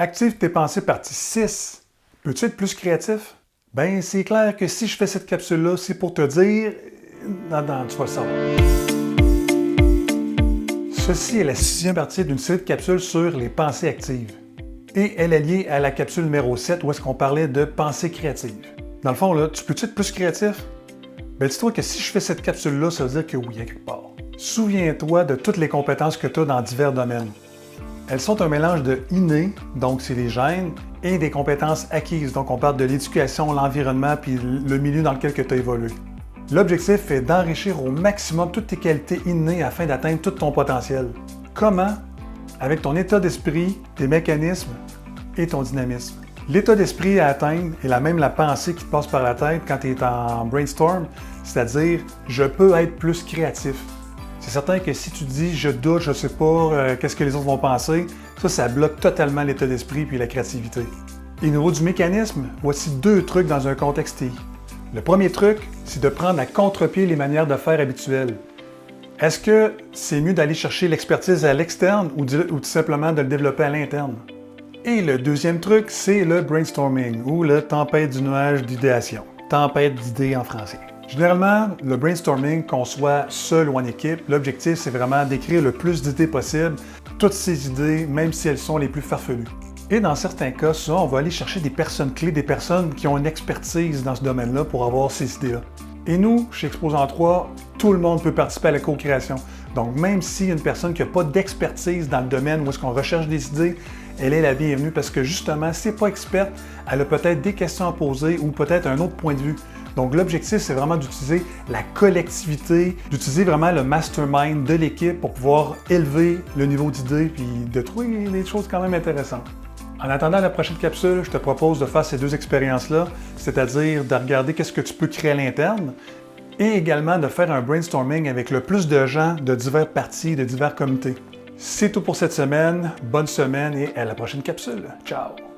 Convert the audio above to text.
Active tes pensées, partie 6. Peux-tu être plus créatif? Ben, c'est clair que si je fais cette capsule-là, c'est pour te dire... Non, tu vas le savoir. Ceci est la 6e partie d'une série de capsules sur les pensées actives. Et elle est liée à la capsule numéro 7 où est-ce qu'on parlait de pensées créatives. Dans le fond, là, tu peux-tu être plus créatif? Ben, dis-toi que si je fais cette capsule-là, ça veut dire que oui, à quelque part. Souviens-toi de toutes les compétences que tu as dans divers domaines. Elles sont un mélange de inné, donc c'est les gènes, et des compétences acquises, donc on parle de l'éducation, l'environnement, puis le milieu dans lequel tu as évolué. L'objectif est d'enrichir au maximum toutes tes qualités innées afin d'atteindre tout ton potentiel. Comment? Avec ton état d'esprit, tes mécanismes et ton dynamisme. L'état d'esprit à atteindre est la pensée qui te passe par la tête quand tu es en brainstorm, c'est-à-dire « je peux être plus créatif ». C'est certain que si tu dis « je doute, je ne sais pas, qu'est-ce que les autres vont penser », ça bloque totalement l'état d'esprit puis la créativité. Et au niveau du mécanisme, voici 2 trucs dans un contexte TI. Le premier truc, c'est de prendre à contre-pied les manières de faire habituelles. Est-ce que c'est mieux d'aller chercher l'expertise à l'externe ou tout simplement de le développer à l'interne? Et le deuxième truc, c'est le brainstorming ou le tempête du nuage d'idéation. Tempête d'idées en français. Généralement, le brainstorming, qu'on soit seul ou en équipe, l'objectif c'est vraiment d'écrire le plus d'idées possible, toutes ces idées, même si elles sont les plus farfelues. Et dans certains cas, souvent, on va aller chercher des personnes clés, des personnes qui ont une expertise dans ce domaine-là pour avoir ces idées-là. Et nous, chez Exposant 3, tout le monde peut participer à la co-création. Donc, même s'il y a une personne qui n'a pas d'expertise dans le domaine où est-ce qu'on recherche des idées, elle est la bienvenue parce que justement, si elle n'est pas experte, elle a peut-être des questions à poser ou peut-être un autre point de vue. Donc, l'objectif, c'est vraiment d'utiliser la collectivité, d'utiliser vraiment le mastermind de l'équipe pour pouvoir élever le niveau d'idées puis de trouver des choses quand même intéressantes. En attendant la prochaine capsule, je te propose de faire ces 2 expériences-là, c'est-à-dire de regarder qu'est-ce que tu peux créer à l'interne et également de faire un brainstorming avec le plus de gens de divers partis, de divers comités. C'est tout pour cette semaine. Bonne semaine et à la prochaine capsule. Ciao!